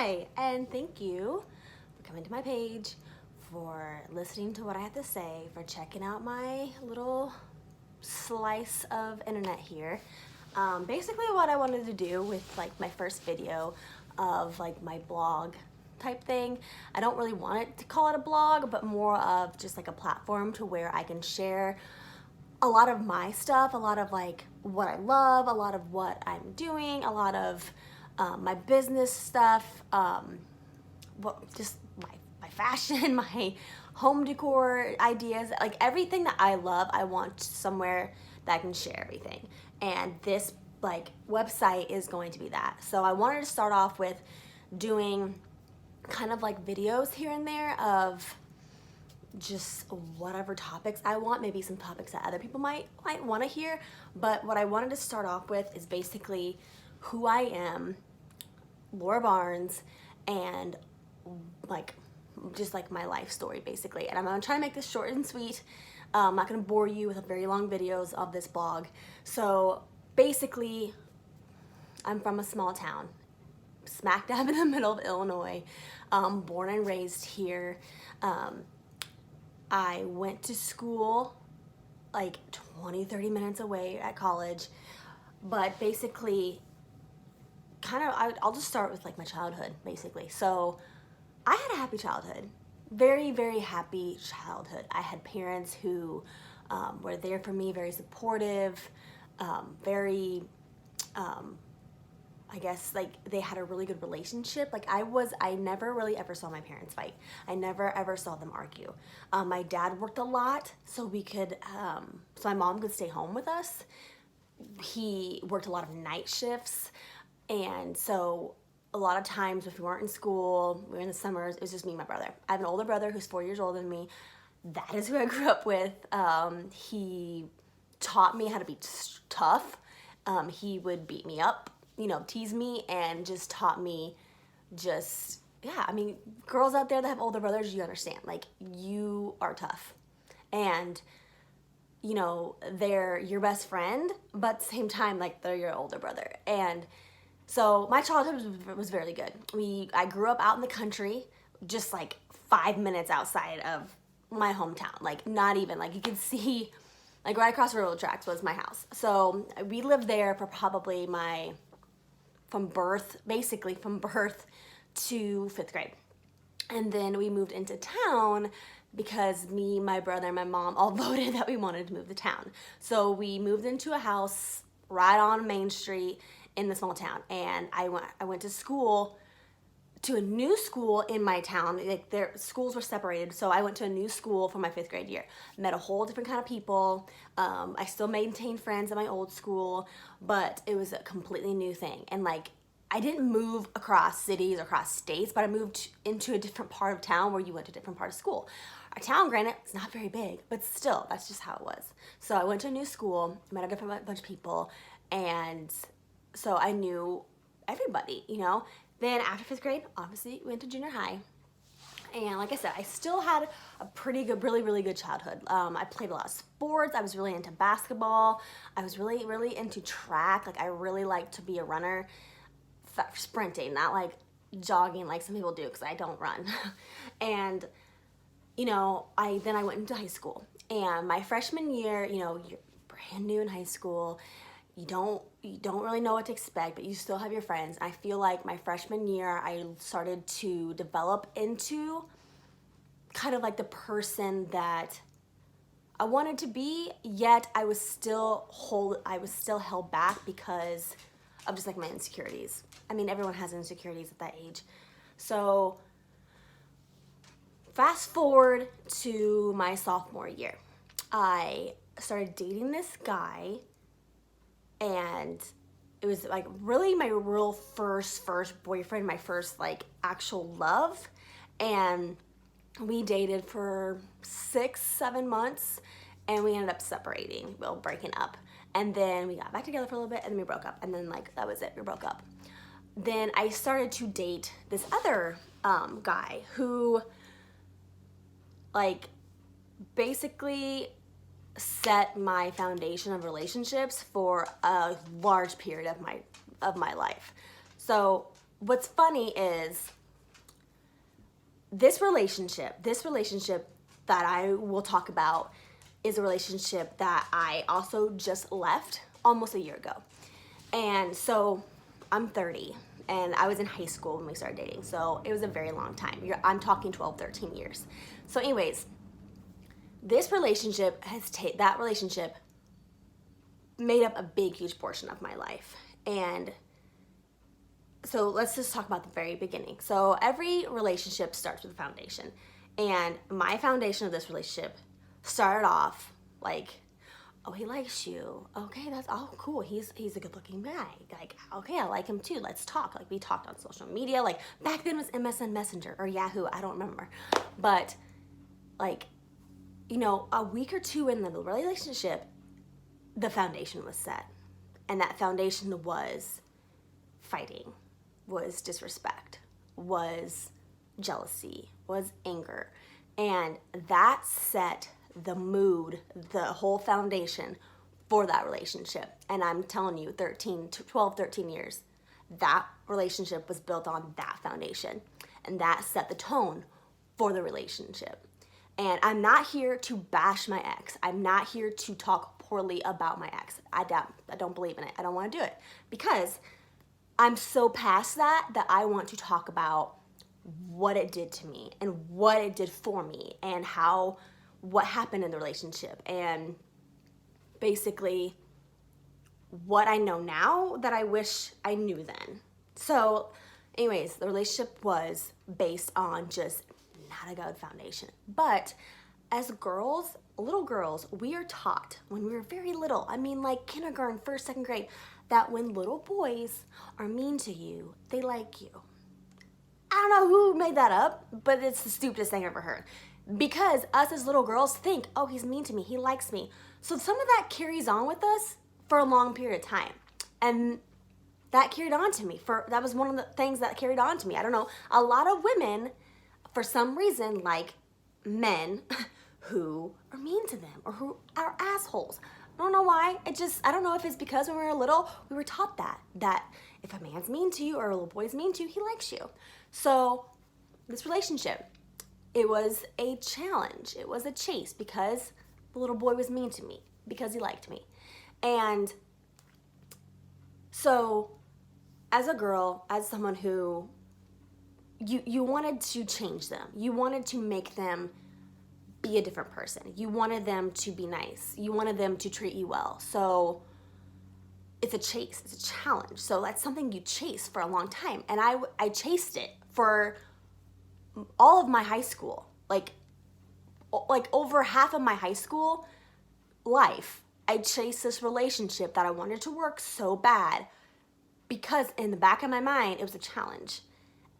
Hi, and thank you for coming to my page, for listening to what I have to say, for checking out my little slice of internet here. Basically what I wanted to do with like my first video of like my blog type thing. I don't really want it to call it a blog, but more of just like a platform to where I can share a lot of my stuff, a lot of like what I love, a lot of what I'm doing, a lot of my business stuff, just my fashion, my home decor ideas, like everything that I love, I want somewhere that I can share everything. And this like website is going to be that. So I wanted to start off with doing kind of like videos here and there of just whatever topics I want, maybe some topics that other people might want to hear. But what I wanted to start off with is basically who I am, Laura Barnes, and like just like my life story basically. And I'm gonna try to make this short and sweet. I'm not gonna bore you with very long videos of this blog. So basically, I'm from a small town, smack dab in the middle of Illinois, born and raised here. I went to school like 20-30 minutes away at college, but basically I'll just start with like my childhood basically. So I had a happy childhood, very, very happy childhood. I had parents who were there for me, very supportive, very, I guess like they had a really good relationship. Like I never really ever saw my parents fight. I never ever saw them argue. My dad worked a lot, so so my mom could stay home with us. He worked a lot of night shifts, and so a lot of times if we weren't in school, we were in the summers, it was just me and my brother. I have an older brother who's 4 years older than me. That is who I grew up with. He taught me how to be tough. He would beat me up, tease me, and just taught me yeah, I mean, girls out there that have older brothers, you understand, like, you are tough. And, they're your best friend, but at the same time, like, they're your older brother. And so my childhood was very good. I grew up out in the country, just like 5 minutes outside of my hometown. Like, not even, like, you could see, like, right across the railroad tracks was my house. So we lived there for probably from birth to 5th grade. And then we moved into town because me, my brother, and my mom all voted that we wanted to move to town. So we moved into a house right on Main Street in the small town. And I went to a new school in my town. Like, their schools were separated, so I went to a new school for my 5th grade year. Met a whole different kind of people. I still maintained friends at my old school, but it was a completely new thing. And like, I didn't move across cities or across states, but I moved into a different part of town where you went to a different part of school. Our town, granted, it's not very big, but still, that's just how it was. So I went to a new school, met a different bunch of people, and so I knew everybody, Then after 5th grade, obviously, we went to junior high. And like I said, I still had a pretty good, really, really good childhood. I played a lot of sports. I was really into basketball. I was really, really into track. Like, I really liked to be a runner. Sprinting, not like jogging like some people do, because I don't run. And, then I went into high school. And my freshman year, you're brand new in high school. You don't really know what to expect, but you still have your friends. I feel like my freshman year, I started to develop into kind of like the person that I wanted to be, yet I was still held back because of just like my insecurities. I mean, everyone has insecurities at that age. So fast forward to my sophomore year, I started dating this guy, and it was like really my real first boyfriend, my first like actual love. And we dated for 6-7 months, and we ended up separating, breaking up. And then we got back together for a little bit, and then we broke up. And then like, that was it, we broke up. Then I started to date this other guy who like basically set my foundation of relationships for a large period of my life. So what's funny is this relationship that I will talk about is a relationship that I also just left almost a year ago. And so I'm 30 and I was in high school when we started dating. So it was a very long time. I'm talking 12, 13 years. So anyways, this relationship that relationship made up a big, huge portion of my life. And so let's just talk about the very beginning. So every relationship starts with a foundation. And my foundation of this relationship started off like, oh, he likes you. Okay, that's all cool. He's a good looking guy. Like, okay, I like him too. Let's talk. Like, we talked on social media. Like, back then it was MSN Messenger or Yahoo. I don't remember. But like, a week or two in the relationship, the foundation was set. And that foundation was fighting, was disrespect, was jealousy, was anger. And that set the mood, the whole foundation for that relationship. And I'm telling you, 12, 13 years, that relationship was built on that foundation. And that set the tone for the relationship. And I'm not here to bash my ex. I'm not here to talk poorly about my ex. I don't believe in it. I don't want to do it because I'm so past that I want to talk about what it did to me and what it did for me and what happened in the relationship and basically what I know now that I wish I knew then. So anyways, the relationship was based on just not a good foundation. But as girls, little girls, we are taught when we were very little, I mean like kindergarten, first, second grade, that when little boys are mean to you, they like you. I don't know who made that up, but it's the stupidest thing I've ever heard. Because us as little girls think, oh, he's mean to me, he likes me. So some of that carries on with us for a long period of time. And that carried on to me. That was one of the things that carried on to me. I don't know. A lot of women, for some reason, like men who are mean to them or who are assholes. I don't know why. I don't know if it's because when we were little, we were taught that if a man's mean to you or a little boy's mean to you, he likes you. So this relationship, it was a challenge. It was a chase because the little boy was mean to me because he liked me. And so as a girl, as someone who you wanted to change them. You wanted to make them be a different person. You wanted them to be nice. You wanted them to treat you well. So it's a chase. It's a challenge. So that's something you chase for a long time. And I chased it for all of my high school. Like over half of my high school life, I chased this relationship that I wanted to work so bad because in the back of my mind, it was a challenge.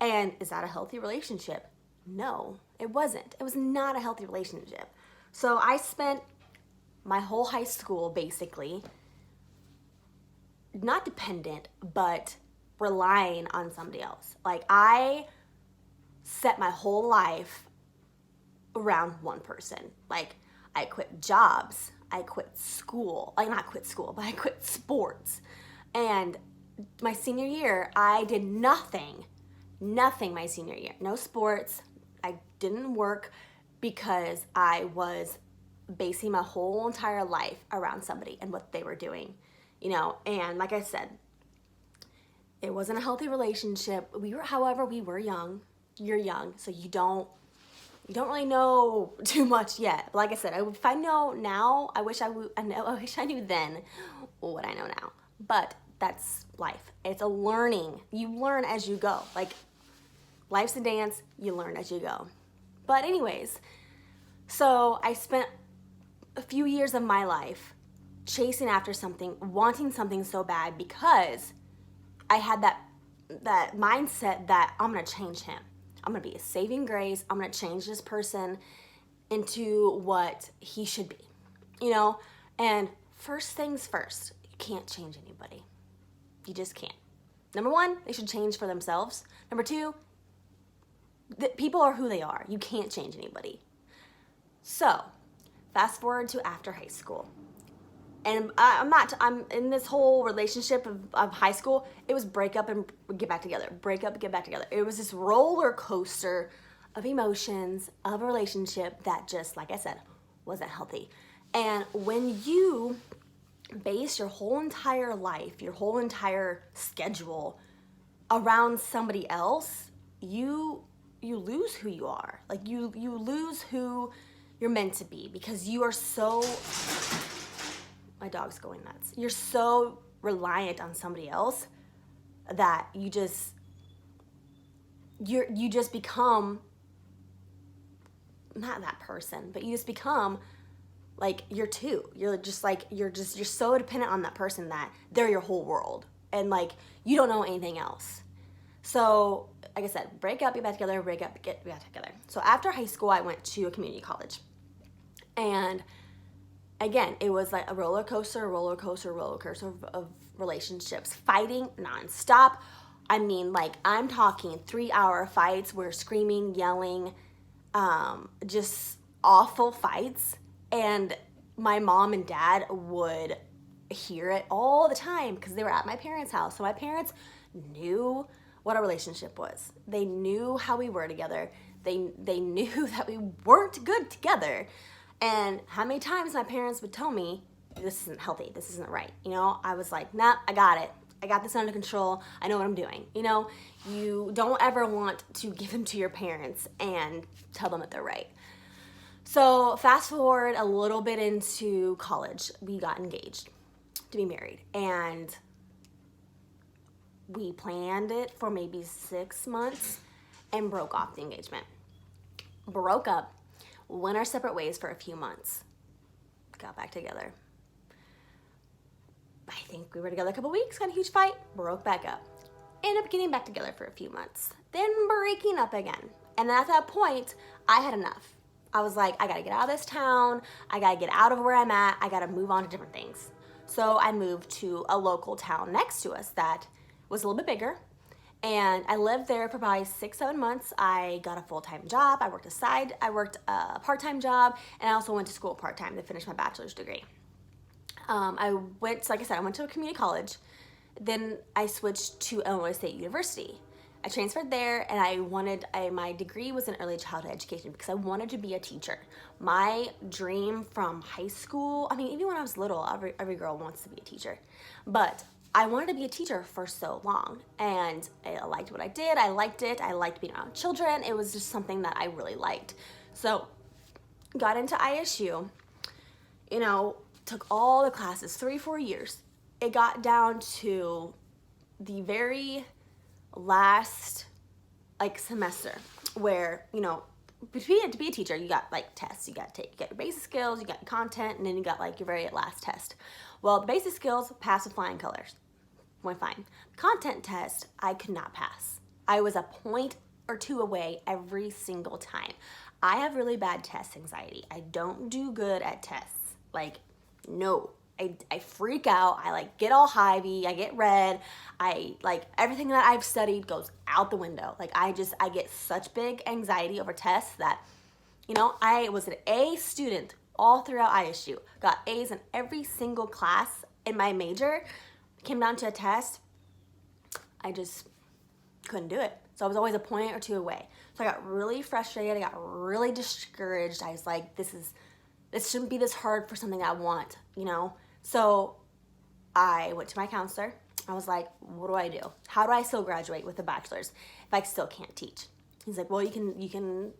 And is that a healthy relationship? No, it wasn't. It was not a healthy relationship. So I spent my whole high school basically not dependent, but relying on somebody else. Like I set my whole life around one person. Like I quit jobs, I quit school. Like not quit school, but I quit sports. And my senior year, I did nothing my senior year. No sports. I didn't work because I was basing my whole entire life around somebody and what they were doing, and like I said, it wasn't a healthy relationship. However, we were young. You're young, so you don't really know too much yet. But like I said, if I know now, I wish I knew then what I know now. But that's life. It's a learning. You learn as you go. Like life's a dance, you learn as you go. But anyways, so I spent a few years of my life chasing after something, wanting something so bad because I had that mindset that I'm going to change him. I'm going to be a saving grace. I'm going to change this person into what he should be, And first things first, you can't change anybody. You just can't. Number one, they should change for themselves. Number two, people are who they are. You can't change anybody. So, fast forward to after high school. And I'm in this whole relationship of high school. It was break up and get back together. Break up and get back together. It was this roller coaster of emotions, of a relationship that just, like I said, wasn't healthy. And when you base your whole entire life, your whole entire schedule around somebody else, you lose who you are. Like you lose who you're meant to be, because you are so, my dog's going nuts. You're so reliant on somebody else that you just become not that person, but you just become like you're you're so dependent on that person that they're your whole world, and like you don't know anything else. So like I said, break up, get back together, break up, get back together. So after high school, I went to a community college, and again, it was like a roller coaster of relationships, fighting nonstop. I mean, like, I'm talking 3-hour fights. We're screaming, yelling, just awful fights. And my mom and dad would hear it all the time because they were at my parents' house. So my parents knew what a relationship was. They knew how we were together. They knew that we weren't good together. And how many times my parents would tell me, this isn't healthy, this isn't right. You know, I was like, nah, I got it. I got this under control. I know what I'm doing. You know, you don't ever want to give them to your parents and tell them that they're right. So fast forward a little bit into college, we got engaged to be married. And we planned it for maybe 6 months and broke off the engagement. Broke up, went our separate ways for a few months, got back together. I think we were together a couple weeks, got a huge fight, broke back up. Ended up getting back together for a few months, then breaking up again. And at that point, I had enough. I was like, I gotta get out of this town, I gotta get out of where I'm at, I gotta move on to different things. So I moved to a local town next to us that was a little bit bigger. And I lived there for probably 6-7 months. I got a full-time job. I worked a part-time job, and I also went to school part-time to finish my bachelor's degree. Like I said, I went to a community college. Then I switched to Illinois State University. I transferred there, and my degree was in early childhood education because I wanted to be a teacher. My dream from high school, I mean, even when I was little, every girl wants to be a teacher. But I wanted to be a teacher for so long, and I liked what I did. I liked it. I liked being around children. It was just something that I really liked. So got into ISU, you know, took all the classes, 3-4 years. It got down to the very last semester where, you know, to be a teacher, you got like tests you got to take. You got your basic skills, you got your content, and then you got like your very last test. Well, the basic skills, passed with flying colors. Went fine. Content test, I could not pass. I was a point or two away every single time. I have really bad test anxiety. I don't do good at tests. Like, no. I freak out. I like get all hivey. I get red. I like everything that I've studied goes out the window. Like I get such big anxiety over tests that, you know, I was an A student all throughout ISU. Got A's in every single class in my major. Came down to a test, I just couldn't do it. So I was always a point or two away. So I got really frustrated. I got really discouraged. I was like, this shouldn't be this hard for something I want, you know? So I went to my counselor. I was like, what do I do? How do I still graduate with a bachelor's if I still can't teach? He's like, well, you can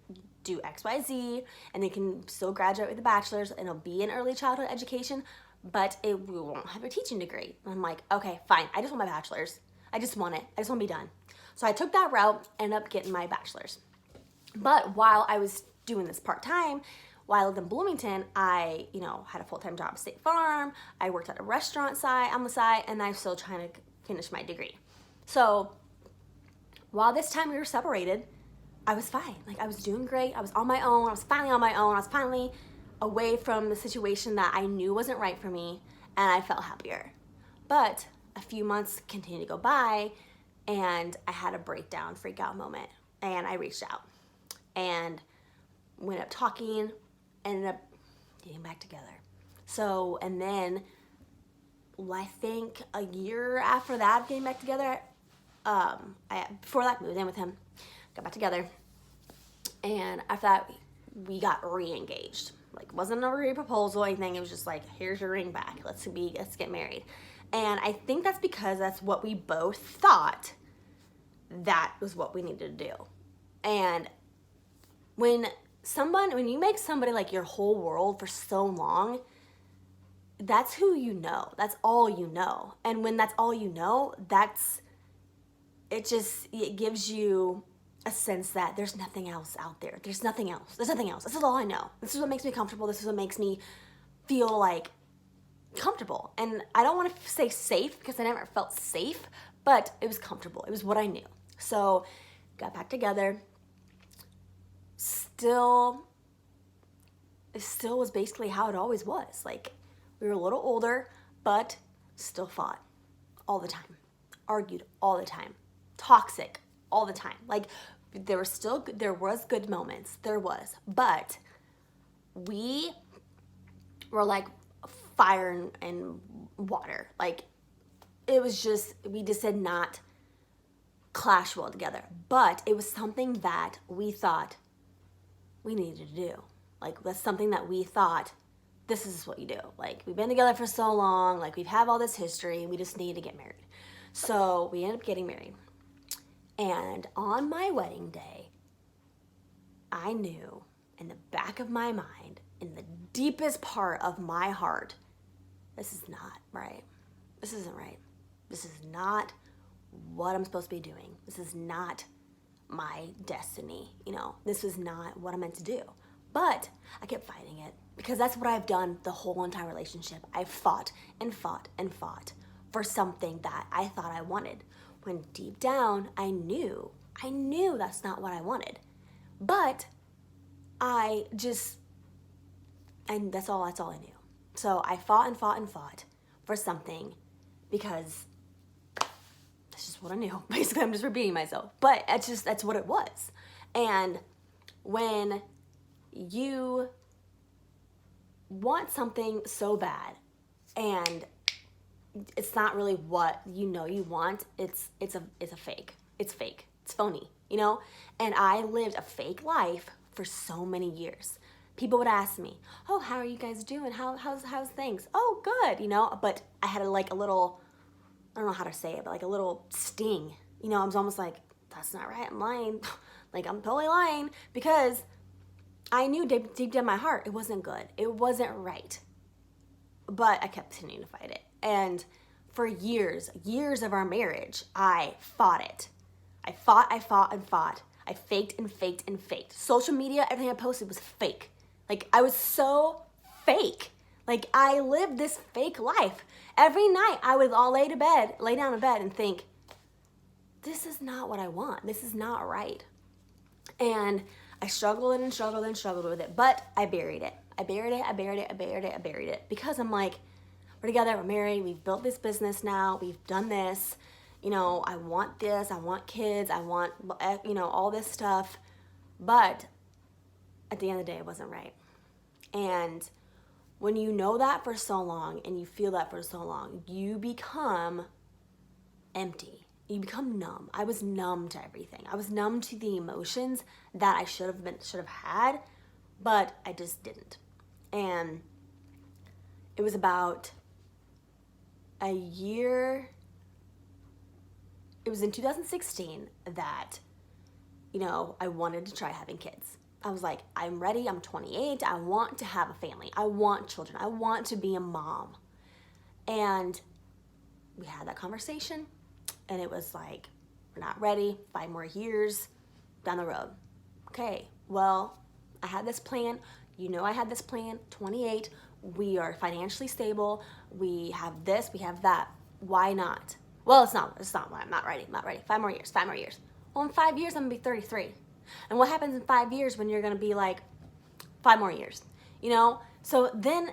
do X, Y, Z, and you can still graduate with a bachelor's, and it'll be in early childhood education, but we won't have a teaching degree. And I'm like, okay, fine. I just want my bachelor's. I just want it. I just want to be done. So I took that route, ended up getting my bachelor's. But while I was doing this part-time, while I lived in Bloomington, I, you know, had a full-time job at State Farm. I worked at a restaurant on the side, and I'm still trying to finish my degree. So while this time we were separated, I was fine. Like I was doing great. I was on my own. I was finally on my own. I was finally away from the situation that I knew wasn't right for me, and I felt happier. But a few months continued to go by, and I had a breakdown, freak out moment, and I reached out and went up talking, ended up getting back together. So, and then I think a year after that, getting back together, before that, moved in with him, got back together, And after that, we got re-engaged. Like, wasn't a re-proposal or anything. It was just like, here's your ring back. Let's get married. And I think that's because that's what we both thought that was what we needed to do. And when you make somebody like your whole world for so long, that's who you know. That's all you know. And when that's all you know, it gives you a sense that there's nothing else out there. There's nothing else. This is all I know. This is what makes me comfortable. This is what makes me feel like comfortable. And I don't want to say safe because I never felt safe, but it was comfortable. It was what I knew. So got back together. It still was basically how it always was. Like, we were a little older, but still fought all the time, argued all the time, toxic all the time. Like, there was good moments, but we were like fire and water. Like, we just did not clash well together, but it was something that we thought we needed to do. Like, that's something that we thought, this is what you do. Like, we've been together for so long, like, we've had all this history, we just need to get married. So we ended up getting married. And on my wedding day, I knew in the back of my mind, in the deepest part of my heart, this is not right. This isn't right. This is not what I'm supposed to be doing. This is not my destiny. This is not what I'm meant to do. But I kept fighting it because that's what I've done the whole entire relationship. I fought and fought and fought for something that I thought I wanted, when deep down I knew that's not what I wanted. But that's all I knew. So I fought and fought and fought for something because that's just what I knew. Basically, I'm just repeating myself, but that's what it was. And when you want something so bad and it's not really what you want, it's a fake. It's fake. It's phony, And I lived a fake life for so many years. People would ask me, "Oh, how are you guys doing? How's things?" "Oh, good," But I had a little, I don't know how to say it, but like a little sting. I was almost like, that's not right. I'm lying. Like, I'm totally lying, because I knew deep down in my heart it wasn't good. It wasn't right. But I kept continuing to fight it. And for years of our marriage, I fought it. I fought and fought. I faked and faked and faked. Social media, everything I posted was fake. Like, I was so fake. Like, I lived this fake life. Every night I would all lay down in bed and think, this is not what I want. This is not right. And I struggled with it, but I buried it. I buried it because I'm like, we're together, we're married, we've built this business now, we've done this, I want this, I want kids, I want, all this stuff. But at the end of the day, it wasn't right. And when you know that for so long and you feel that for so long, you become empty. You become numb. I was numb to everything. I was numb to the emotions that I should have had, but I just didn't. And it was about a year. It was in 2016 that, I wanted to try having kids. I was like, I'm ready. I'm 28. I want to have a family. I want children. I want to be a mom. And we had that conversation. And it was like, we're not ready. 5 more years down the road. Okay, well, I had this plan. I had this plan. 28. We are financially stable. We have this. We have that. Why not? Well, it's not. I'm not ready. 5 more years. Well, in 5 years, I'm going to be 33. And what happens in 5 years when you're going to be like, 5 more years? So then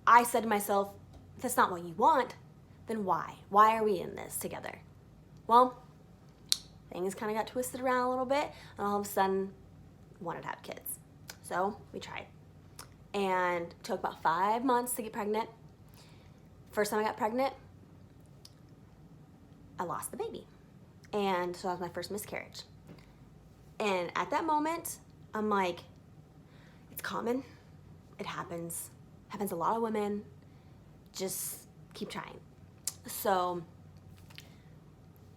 I said to myself, if that's not what you want, then why? Why are we in this together? Well, things kind of got twisted around a little bit, and all of a sudden, wanted to have kids. So we tried. And it took about 5 months to get pregnant. First time I got pregnant, I lost the baby. And so that was my first miscarriage. And at that moment, I'm like, it's common. It happens. Happens to a lot of women. Just keep trying. So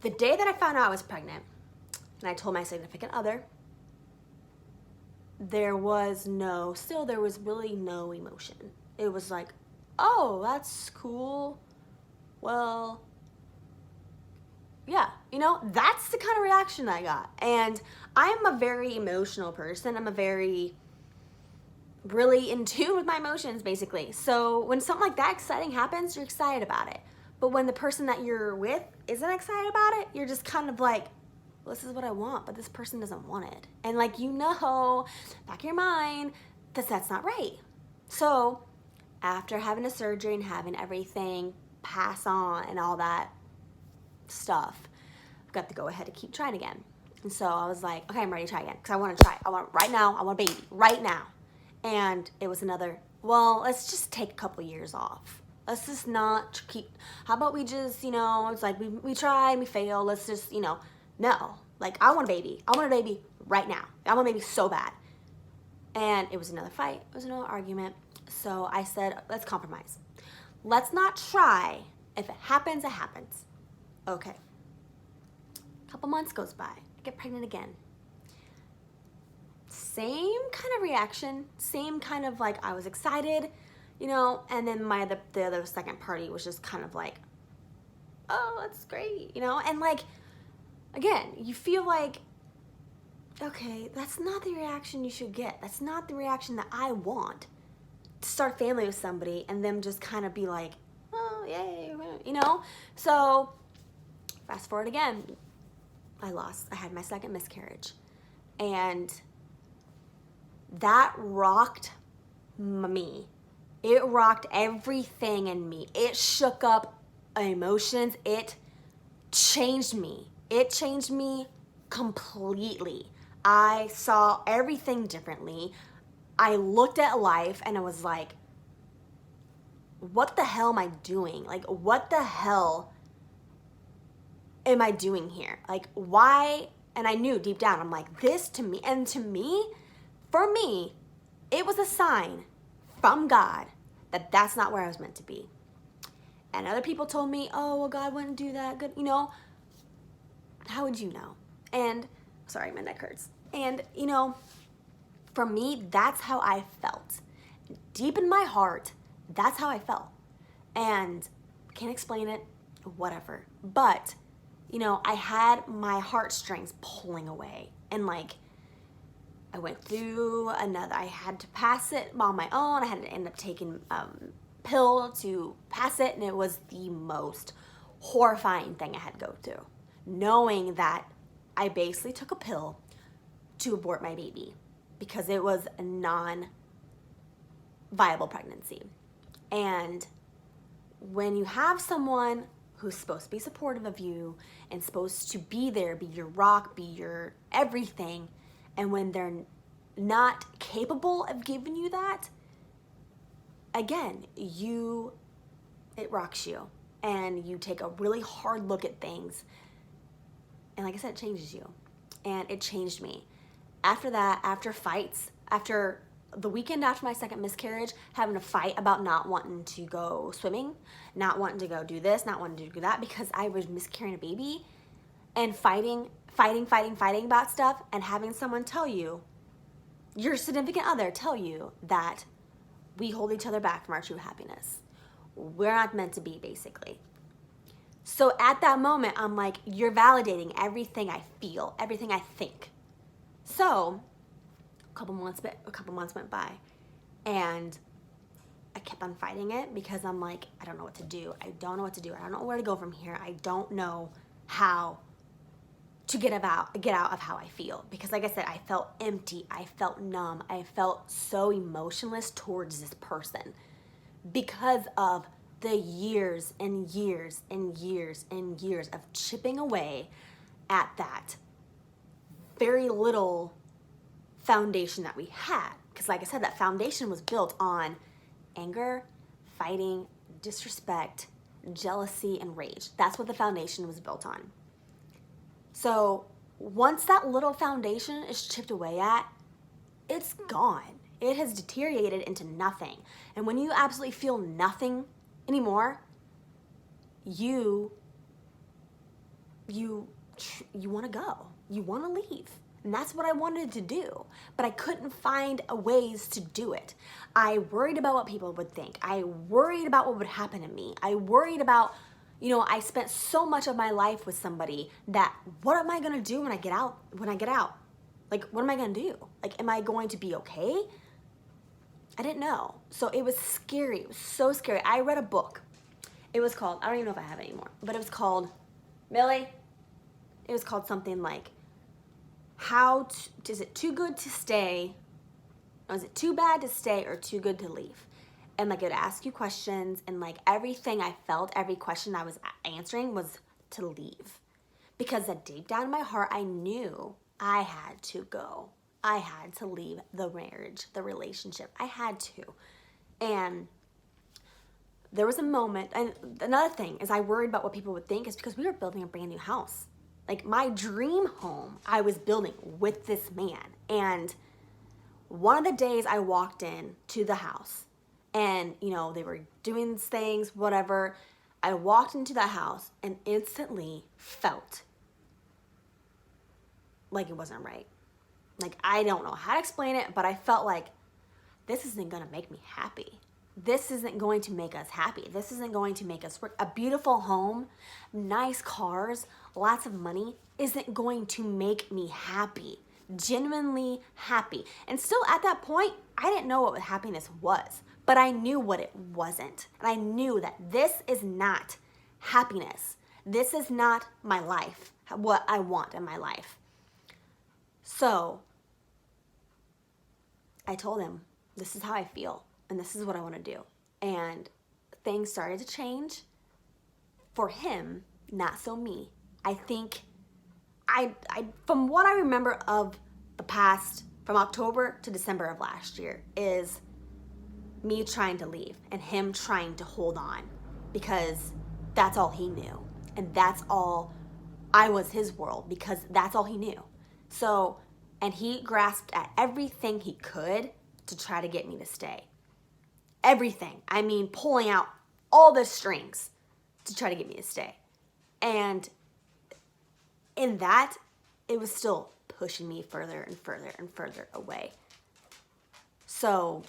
the day that I found out I was pregnant and I told my significant other, there was really no emotion. It was like, oh, that's cool. Well, yeah, that's the kind of reaction I got. And I'm a very emotional person. I'm a very really in tune with my emotions, basically. So when something like that exciting happens, you're excited about it. But when the person that you're with isn't excited about it, you're just kind of like, well, this is what I want, but this person doesn't want it. And back in your mind, that's not right. So after having a surgery and having everything pass on and all that stuff, I've got to go ahead to keep trying again. And so I was like, okay, I'm ready to try again because I want to try. I want right now. I want a baby right now. And it was another, well, let's just take a couple years off. Let's just not keep, how about we just, it's like we try, we fail. Let's just, no. Like, I want a baby. I want a baby right now. I want a baby so bad. And it was another fight. It was another argument. So I said, let's compromise. Let's not try. If it happens, it happens. Okay. A couple months goes by. I get pregnant again. Same kind of reaction, same kind of like I was excited, and then the other second party was just kind of like, oh, that's great, and like, again, you feel like, okay, that's not the reaction you should get. That's not the reaction that I want to start a family with somebody and them just kind of be like, oh, yay, So fast forward again, I had my second miscarriage, and that rocked me. It rocked everything in me. It shook up emotions. It changed me. It changed me completely. I saw everything differently. I looked at life and I was like, what the hell am I doing? Like, what the hell am I doing here? Like, why? And I knew deep down, I'm like, this to me, for me, it was a sign from God that that's not where I was meant to be. And other people told me, oh, well, God wouldn't do that. Good, how would you know? And, sorry, my neck hurts. And, for me, that's how I felt. Deep in my heart, that's how I felt. And can't explain it, whatever. But, I had my heartstrings pulling away. And I went through I had to pass it on my own. I had to end up taking pill to pass it. And it was the most horrifying thing I had to go through. Knowing that I basically took a pill to abort my baby because it was a non-viable pregnancy. And when you have someone who's supposed to be supportive of you and supposed to be there, be your rock, be your everything, and when they're not capable of giving you that, again, it rocks you. And you take a really hard look at things. And like I said, it changes you. And it changed me. After that, after fights, after the weekend after my second miscarriage, having a fight about not wanting to go swimming, not wanting to go do this, not wanting to do that because I was miscarrying a baby, and fighting about stuff, and having someone tell you, your significant other tell you that we hold each other back from our true happiness. We're not meant to be, basically. So at that moment, I'm like, you're validating everything I feel, everything I think. So a couple months went by, and I kept on fighting it because I'm like, I don't know what to do. I don't know what to do. I don't know where to go from here. I don't know how to get out of how I feel. Because like I said, I felt empty. I felt numb. I felt so emotionless towards this person because of the years and years and years and years of chipping away at that very little foundation that we had. Because like I said, that foundation was built on anger, fighting, disrespect, jealousy, and rage. That's what the foundation was built on. So once that little foundation is chipped away at, it's gone. It has deteriorated into nothing. And when you absolutely feel nothing anymore, you want to go. You want to leave. And that's what I wanted to do. But I couldn't find ways to do it. I worried about what people would think. I worried about what would happen to me. I worried about, I spent so much of my life with somebody that what am I going to do when I get out? Like, what am I going to do? Like, am I going to be okay? I didn't know. So it was scary. It was so scary. I read a book. It was called, I don't even know if I have it anymore, but it was called, Millie? It was called something like, is it too good to stay? Or is it too bad to stay or too good to leave? And like, it would ask you questions, and like everything I felt, every question I was answering was to leave. Because that deep down in my heart, I knew I had to go. I had to leave the marriage, the relationship. I had to. And there was a moment, and another thing is I worried about what people would think is because we were building a brand new house. Like, my dream home I was building with this man. And one of the days I walked in to the house and, they were doing things, whatever. I walked into the house and instantly felt like it wasn't right. Like, I don't know how to explain it, but I felt like this isn't going to make me happy. This isn't going to make us happy. This isn't going to make us work. A beautiful home, nice cars, lots of money isn't going to make me happy, genuinely happy. And still at that point, I didn't know what happiness was, but I knew what it wasn't. And I knew that this is not happiness. This is not my life, what I want in my life. So I told him, this is how I feel. And this is what I want to do. And things started to change for him, not so me. I think I from what I remember of the past, from October to December of last year, is me trying to leave and him trying to hold on, because that's all he knew. And that's all, I was his world because that's all he knew. So, and he grasped at everything he could to try to get me to stay. Everything. I mean, pulling out all the strings to try to get me to stay. And in that, it was still pushing me further and further and further away. So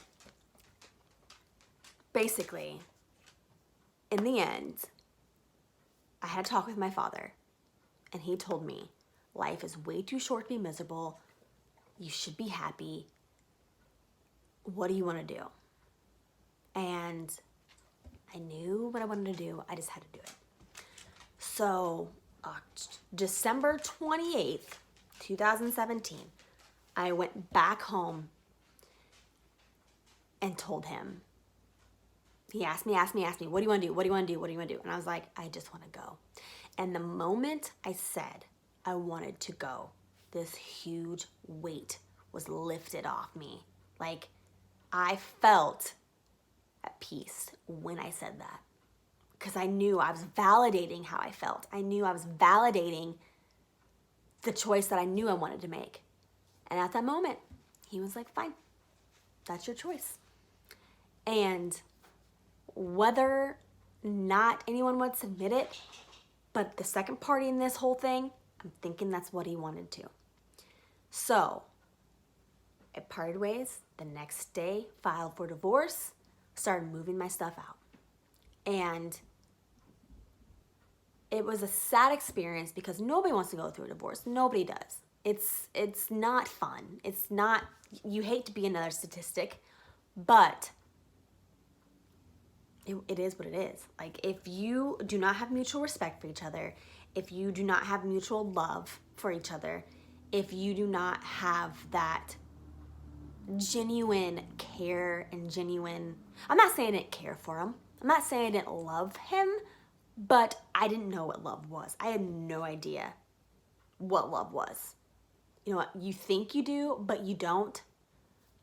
basically, in the end, I had a talk with my father, and he told me, life is way too short to be miserable. You should be happy. What do you want to do? And I knew what I wanted to do. I just had to do it. So December 28th, 2017, I went back home and told him. He asked me, what do you want to do? What do you want to do? What do you want to do? And I was like, I just want to go. And the moment I said I wanted to go, this huge weight was lifted off me. Like, I felt at peace when I said that, because I knew I was validating how I felt. I knew I was validating the choice that I knew I wanted to make. And at that moment, he was like, fine, that's your choice. And whether not anyone would submit it, but the second party in this whole thing, I'm thinking that's what he wanted to. So I parted ways. The next day, filed for divorce, started moving my stuff out. And it was a sad experience because nobody wants to go through a divorce. Nobody does. It's not fun. It's not, you hate to be another statistic, but it is what it is. Like, if you do not have mutual respect for each other, if you do not have mutual love for each other, if you do not have that genuine care and genuine, I'm not saying I didn't care for him. I'm not saying I didn't love him, but I didn't know what love was. I had no idea what love was. You know what? You think you do, but you don't.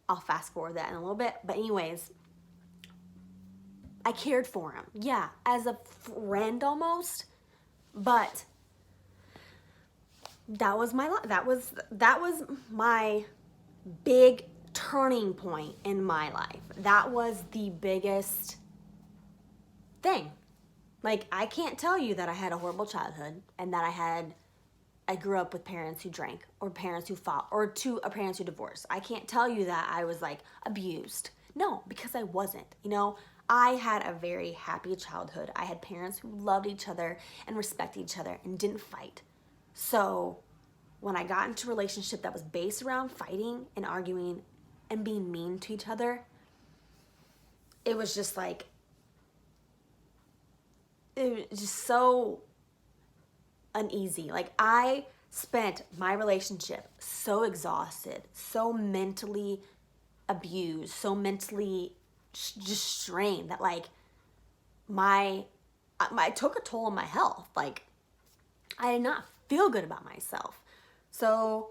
I'll fast forward that in a little bit. But anyways, I cared for him. Yeah, as a friend almost. But that was my life. That was my big turning point in my life. That was the biggest thing. Like, I can't tell you that I had a horrible childhood and that I grew up with parents who drank or parents who fought or parents who divorced. I can't tell you that I was like abused. No, because I wasn't. You know, I had a very happy childhood. I had parents who loved each other and respected each other and didn't fight. So when I got into a relationship that was based around fighting and arguing and being mean to each other, it was just like, it was just so uneasy. Like, I spent my relationship so exhausted, so mentally abused, so mentally just strained that like my took a toll on my health. Like, I did not feel good about myself. So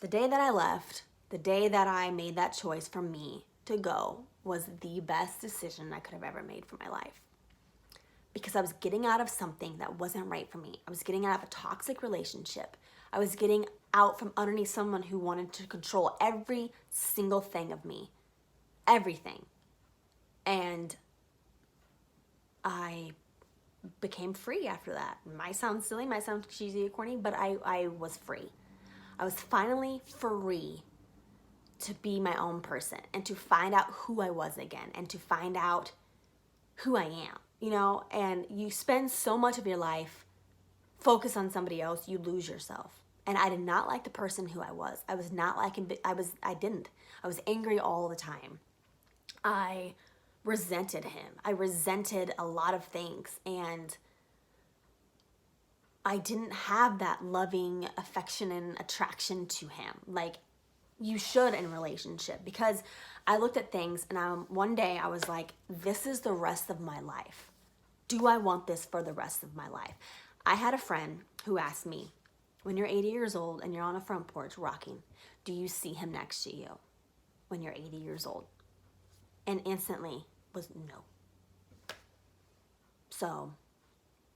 the day that I left, the day that I made that choice for me to go, was the best decision I could have ever made for my life. Because I was getting out of something that wasn't right for me. I was getting out of a toxic relationship. I was getting out from underneath someone who wanted to control every single thing of me. Everything. And I became free after that. It might sound silly, might sound cheesy or corny, but I was free. I was finally free to be my own person and to find out who I was again and to find out who I am, you know? And you spend so much of your life focused on somebody else, you lose yourself. And I did not like the person who I was. I was not liking, I was angry all the time. I resented him. I resented a lot of things, and I didn't have that loving affection and attraction to him like you should in a relationship, because I looked at things and one day I was like, this is the rest of my life. Do I want this for the rest of my life? I had a friend who asked me, when you're 80 years old and you're on a front porch rocking, do you see him next to you when you're 80 years old? And instantly was no. So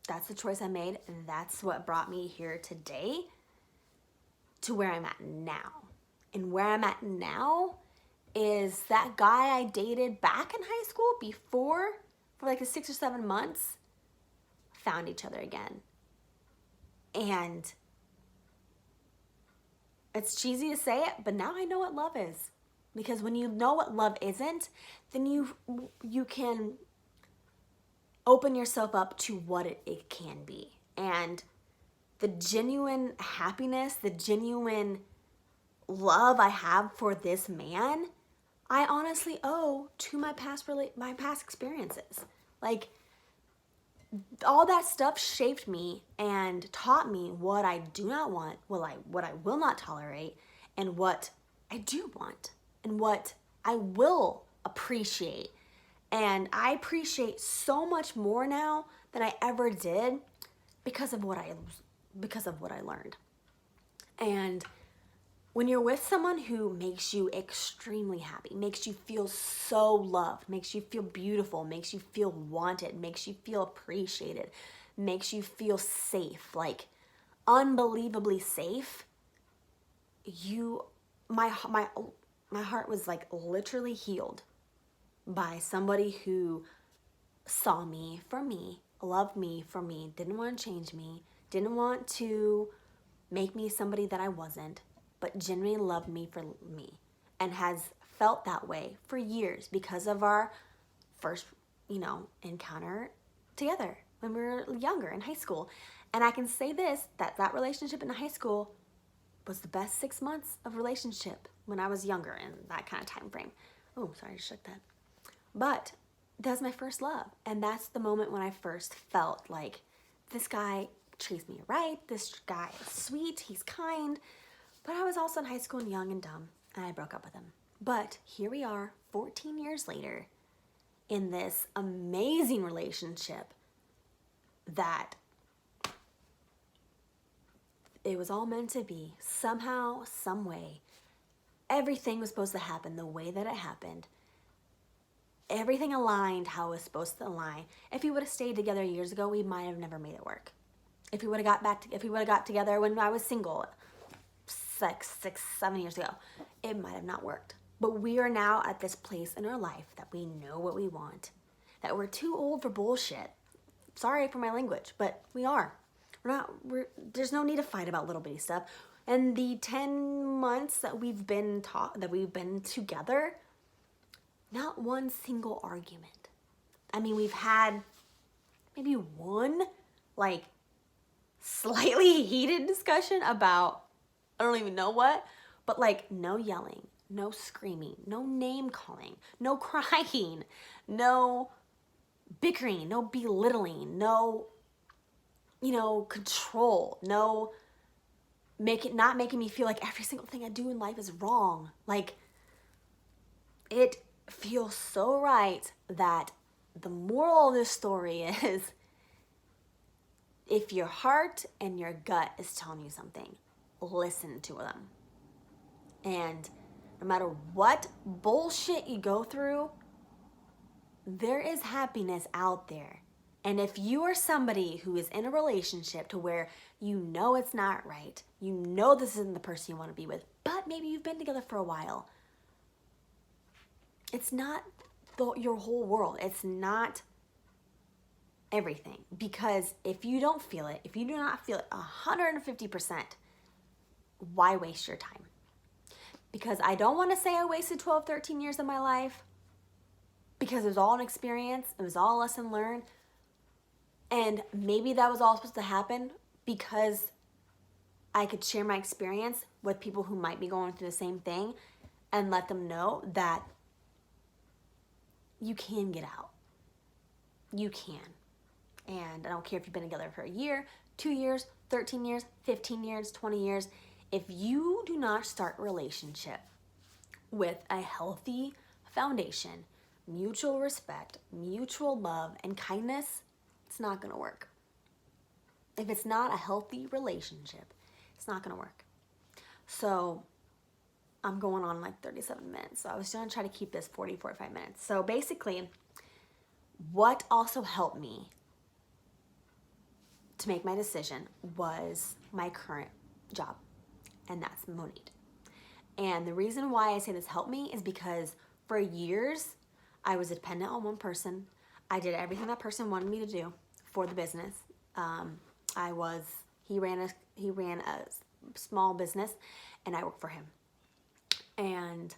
that's the choice I made, and that's what brought me here today to where I'm at now. And where I'm at now is that guy I dated back in high school before, for like 6 or 7 months, found each other again. And it's cheesy to say it, but now I know what love is. Because when you know what love isn't, then you can open yourself up to what it can be. And the genuine happiness, the genuine love I have for this man, I honestly owe to my past experiences. Like, all that stuff shaped me and taught me what I do not want, what I will not tolerate, and what I do want, and what I will appreciate. And I appreciate so much more now than I ever did because of what I learned. And when you're with someone who makes you extremely happy, makes you feel so loved, makes you feel beautiful, makes you feel wanted, makes you feel appreciated, makes you feel safe, like unbelievably safe, my heart was like literally healed by somebody who saw me for me, loved me for me, didn't want to change me, didn't want to make me somebody that I wasn't, but genuinely loved me for me, and has felt that way for years because of our first, encounter together when we were younger in high school. And I can say this, that relationship in high school was the best 6 months of relationship when I was younger in that kind of time frame. Oh, sorry, I just shook that. But that's my first love. And that's the moment when I first felt like, this guy treats me right. This guy is sweet. He's kind. But I was also in high school and young and dumb, and I broke up with him. But here we are, 14 years later, in this amazing relationship that it was all meant to be. Somehow, some way, everything was supposed to happen the way that it happened. Everything aligned how it was supposed to align. If we would have stayed together years ago, we might have never made it work. If we would have got together when I was single, 6, 7 years ago, it might have not worked. But we are now at this place in our life that we know what we want, that we're too old for bullshit. Sorry for my language, but we are. There's no need to fight about little bitty stuff. And the 10 months that we've been together, not one single argument. I mean, we've had maybe one like slightly heated discussion about I don't even know what, but like no yelling, no screaming, no name calling, no crying, no bickering, no belittling, no control, no not making me feel like every single thing I do in life is wrong. Like, it feels so right that the moral of this story is if your heart and your gut is telling you something, listen to them. And no matter what bullshit you go through, there is happiness out there. And if you are somebody who is in a relationship to where you know it's not right, you know this isn't the person you want to be with, but maybe you've been together for a while, it's not your whole world. It's not everything. Because if you don't feel it, if you do not feel it 150%, why waste your time? Because I don't want to say I wasted 12, 13 years of my life, because it was all an experience. It was all a lesson learned. And maybe that was all supposed to happen because I could share my experience with people who might be going through the same thing and let them know that you can get out. You can. And I don't care if you've been together for a year, 2 years, 13 years, 15 years, 20 years. If you do not start a relationship with a healthy foundation, mutual respect, mutual love, and kindness, it's not going to work. If it's not a healthy relationship, it's not going to work. So I'm going on like 37 minutes. So I was going to try to keep this 40, 45 minutes. So basically, what also helped me to make my decision was my current job, and that's Monat. And the reason why I say this helped me is because for years, I was dependent on one person. I did everything that person wanted me to do for the business. He ran a small business, and I worked for him. And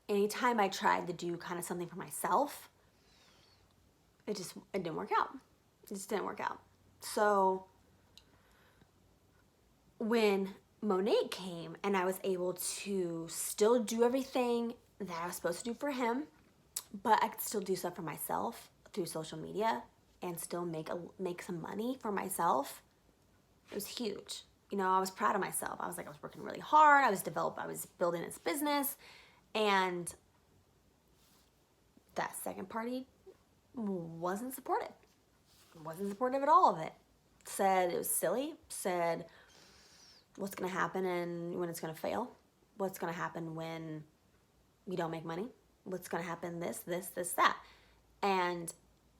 anytime I tried to do kind of something for myself, it didn't work out. It just didn't work out. So when Monat came and I was able to still do everything that I was supposed to do for him, but I could still do stuff for myself through social media and still make some money for myself, it was huge. I was proud of myself. I was working really hard. I was building this business, and that second party wasn't supportive. Wasn't supportive at all of it. Said it was silly. Said what's going to happen and when it's going to fail. What's going to happen when we don't make money. What's going to happen this, that. And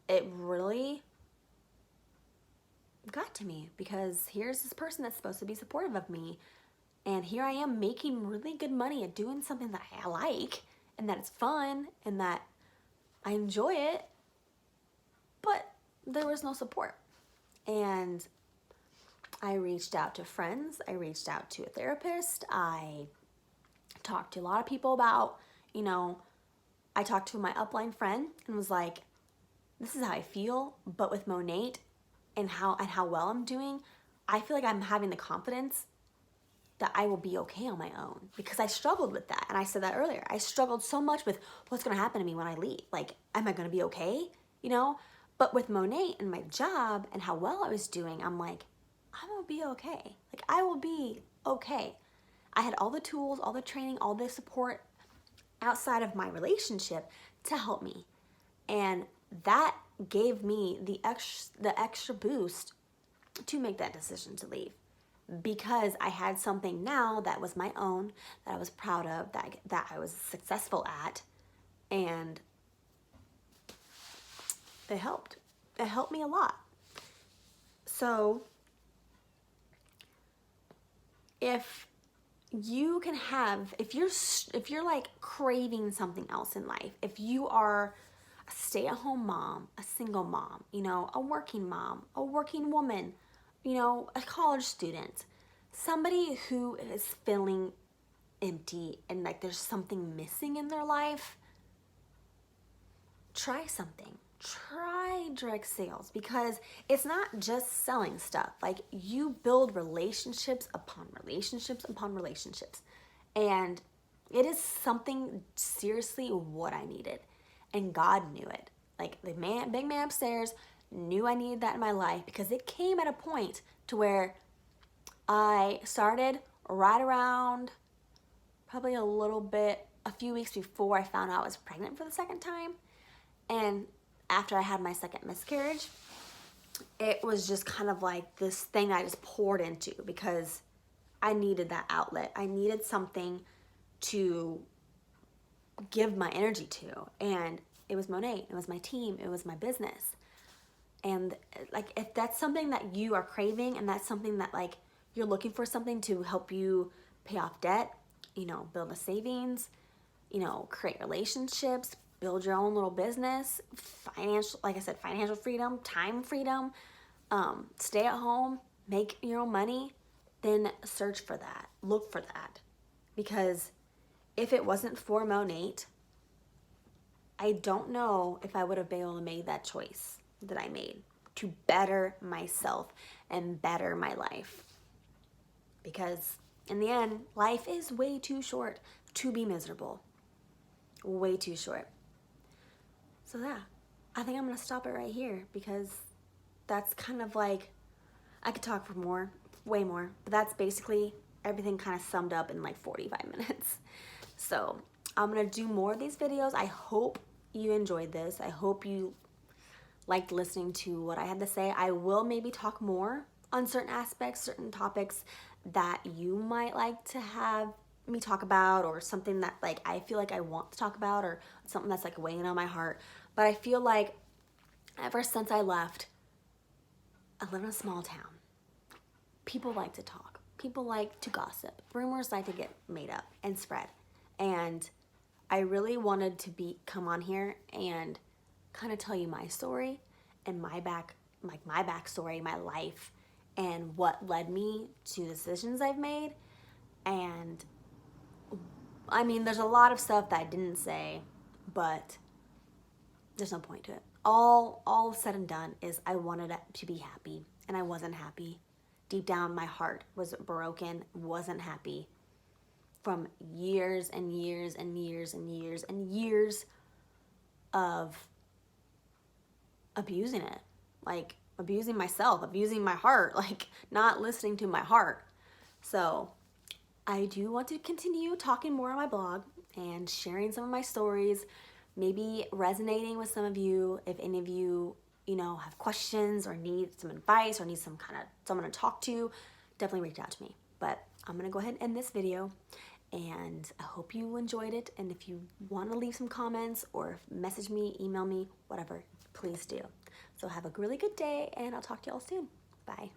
it really got to me because here's this person that's supposed to be supportive of me. And here I am making really good money at doing something that I like and that it's fun and that I enjoy it. But there was no support. And I reached out to friends. I reached out to a therapist. I talked to a lot of people about, I talked to my upline friend and was like, this is how I feel, but with Monat and how well I'm doing, I feel like I'm having the confidence that I will be okay on my own, because I struggled with that. And I said that earlier. I struggled so much with what's going to happen to me when I leave. Like, am I going to be okay? But with Monat and my job and how well I was doing, I'm like, I'm going to be okay. Like, I will be okay. I had all the tools, all the training, all the support outside of my relationship to help me. And that gave me the extra boost to make that decision to leave, because I had something now that was my own, that I was proud of, that I was successful at, and it helped. It helped me a lot. So if you can have, if you're like craving something else in life, if you are a stay-at-home mom, a single mom, you know, a working mom, a working woman, you know, a college student, somebody who is feeling empty and like there's something missing in their life, try something. Try direct sales, because it's not just selling stuff. Like, you build relationships upon relationships upon relationships. And it is something seriously what I needed. And God knew it. Like, the big man upstairs knew I needed that in my life, because it came at a point to where I started right around probably a few weeks before I found out I was pregnant for the second time. And after I had my second miscarriage, it was just kind of like this thing I just poured into, because I needed that outlet. I needed something to give my energy to. And it was Monat, it was my team, it was my business. And like, if that's something that you are craving, and that's something that like you're looking for, something to help you pay off debt, you know, build a savings, you know, create relationships, build your own little business, financial, like I said, financial freedom, time freedom, stay at home, make your own money, then search for that, look for that. Because if it wasn't for Monat, I don't know if I would have been able to make that choice that I made to better myself and better my life. Because in the end, life is way too short to be miserable. Way too short. So yeah, I think I'm gonna stop it right here, because that's kind of like, I could talk for more, way more, but that's basically everything kind of summed up in like 45 minutes. So I'm gonna do more of these videos. I hope you enjoyed this. I hope you liked listening to what I had to say. I will maybe talk more on certain aspects, certain topics that you might like to have me talk about, or something that like I feel like I want to talk about, or something that's like weighing on my heart. But I feel like ever since I left, I live in a small town. People like to talk. People like to gossip. Rumors like to get made up and spread. And I really wanted to come on here and kind of tell you my story and my backstory, my life, and what led me to the decisions I've made. And I mean, there's a lot of stuff that I didn't say, but there's no point to it. All said and done is I wanted to be happy, and I wasn't happy. Deep down, my heart was broken, wasn't happy from years and years and years and years and years of abusing it. Like, abusing myself, abusing my heart, like not listening to my heart. So I do want to continue talking more on my blog and sharing some of my stories, maybe resonating with some of you. If any of you, you know, have questions or need some advice or need some kind of someone to talk to, definitely reach out to me. But I'm gonna go ahead and end this video, and I hope you enjoyed it. And if you want to leave some comments or message me, email me, whatever, please do. So have a really good day, and I'll talk to y'all soon. Bye.